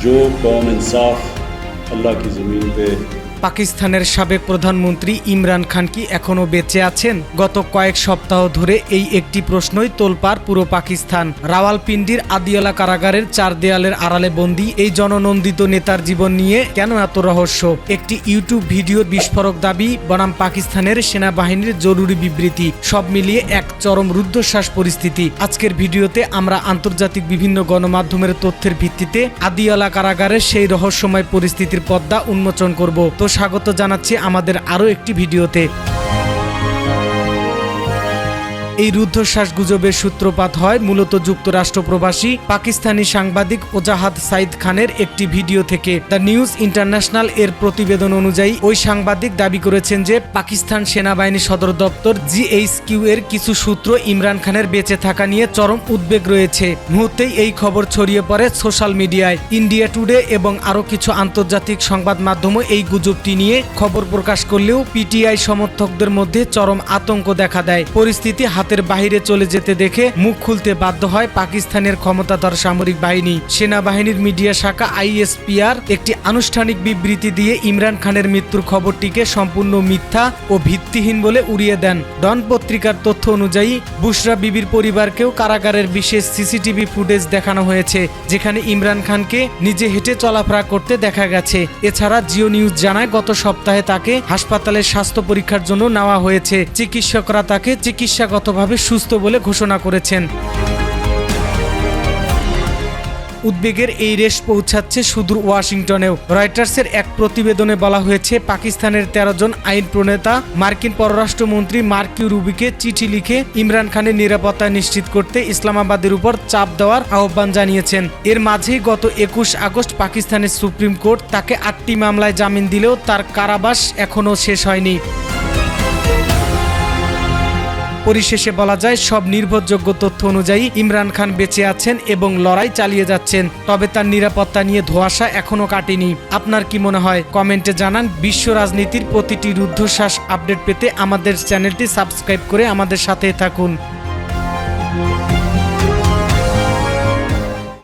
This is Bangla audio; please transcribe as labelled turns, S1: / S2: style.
S1: जो कौम इंसाफ अल्लाह की ज़मीन पे।
S2: পাকিস্তানের সাবেক প্রধানমন্ত্রী ইমরান খান কি এখনো বেঁচে আছেন? গত কয়েক সপ্তাহ ধরে এই একটি প্রশ্নই তোলপাড় পুরো পাকিস্তান। রাওয়ালপিন্ডির আদিয়ালা কারাগারের চার দেয়ালের আড়ালে বন্দী এই জননন্দিত নেতার জীবন নিয়ে কেন এত রহস্য? একটি ইউটিউব ভিডিওর বিস্ফোরক দাবি বনাম পাকিস্তানের সেনাবাহিনীর জরুরি বিবৃতি, সব মিলিয়ে এক চরম রুদ্ধশ্বাস পরিস্থিতি। আজকের ভিডিওতে আমরা আন্তর্জাতিক বিভিন্ন গণমাধ্যমের তথ্যের ভিত্তিতে আদিয়ালা কারাগারের সেই রহস্যময় পরিস্থিতির পর্দা উন্মোচন করব। তো স্বাগত জানাচ্ছি আমাদের আরও একটি ভিডিওতে। এই রুদ্ধশ্বাস গুজবের সূত্রপাত হয় মূলত যুক্তরাষ্ট্র প্রবাসী পাকিস্তানি সাংবাদিক ওজাহাদ সাইদ খানের একটি ভিডিও থেকে। দ্য নিউজ ইন্টারন্যাশনাল এর প্রতিবেদন অনুযায়ী ওই সাংবাদিক দাবি করেছেন যে পাকিস্তান সেনাবাহিনী সদর দপ্তর GHQ এর কিছু সূত্র ইমরান খানের বেঁচে থাকা নিয়ে চরম উদ্বেগ রয়েছে। মুহূর্তেই এই খবর ছড়িয়ে পড়ে সোশ্যাল মিডিয়ায়। ইন্ডিয়া টুডে এবং আরও কিছু আন্তর্জাতিক সংবাদ মাধ্যমও এই গুজবটি নিয়ে খবর প্রকাশ করলেও PTI সমর্থকদের মধ্যে চরম আতঙ্ক দেখা দেয়। পরিস্থিতি হাতের বাইরে চলে যেতে দেখে মুখ খুলতে বাধ্য হয় পাকিস্তানের ক্ষমতাধর সামরিক বাহিনী। সেনাবাহিনীর মিডিয়া শাখা ISPR একটি আনুষ্ঠানিক বিবৃতি দিয়ে ইমরান খানের মৃত্যুর খবরটিকে সম্পূর্ণ মিথ্যা ও ভিত্তিহীন বলে উড়িয়ে দেন। ডন পত্রিকার তথ্য অনুযায়ী বুশরা বিবির পরিবারকেও কারাগারের বিশেষ CCTV ফুটেজ দেখানো হয়েছে, যেখানে ইমরান খানকে নিজে হেঁটে চলাফেরা করতে দেখা গেছে। এছাড়া জিও নিউজ জানায় গত সপ্তাহে তাকে হাসপাতালের স্বাস্থ্য পরীক্ষার জন্য নেওয়া হয়েছে। চিকিৎসকরা তাকে চিকিৎসাগতভাবে সুস্থ বলে ঘোষণা করেছেন। উদ্বেগের এই রেশ পৌঁছাচ্ছে সুদূর ওয়াশিংটনেও। রয়টার্সের এক প্রতিবেদনে বলা হয়েছে পাকিস্তানের 13 জন আইন প্রণেতা মার্কিন পররাষ্ট্রমন্ত্রী মার্কিও রুবিকে চিঠি লিখে ইমরান খানের নিরাপত্তা নিশ্চিত করতে ইসলামাবাদের উপর চাপ দেওয়ার আহ্বান জানিয়েছেন। এর মাঝেই গত 21 আগস্ট পাকিস্তানের সুপ্রিম কোর্ট তাকে 8টি মামলায় জামিন দিলেও তার কারাবাস এখনও শেষ হয়নি। পরিশেষে বলা যায়, সব নির্ভরযোগ্য তথ্য অনুযায়ী ইমরান খান বেঁচে আছেন এবং লড়াই চালিয়ে যাচ্ছেন। তবে তার নিরাপত্তা নিয়ে ধোঁয়াশা এখনো কাটেনি। আপনার কি মনে হয়? কমেন্টে জানান। বিশ্ব রাজনীতির প্রতিটি রুদ্ধশ্বাস আপডেট পেতে আমাদের চ্যানেলটি সাবস্ক্রাইব করে আমাদের সাথে থাকুন।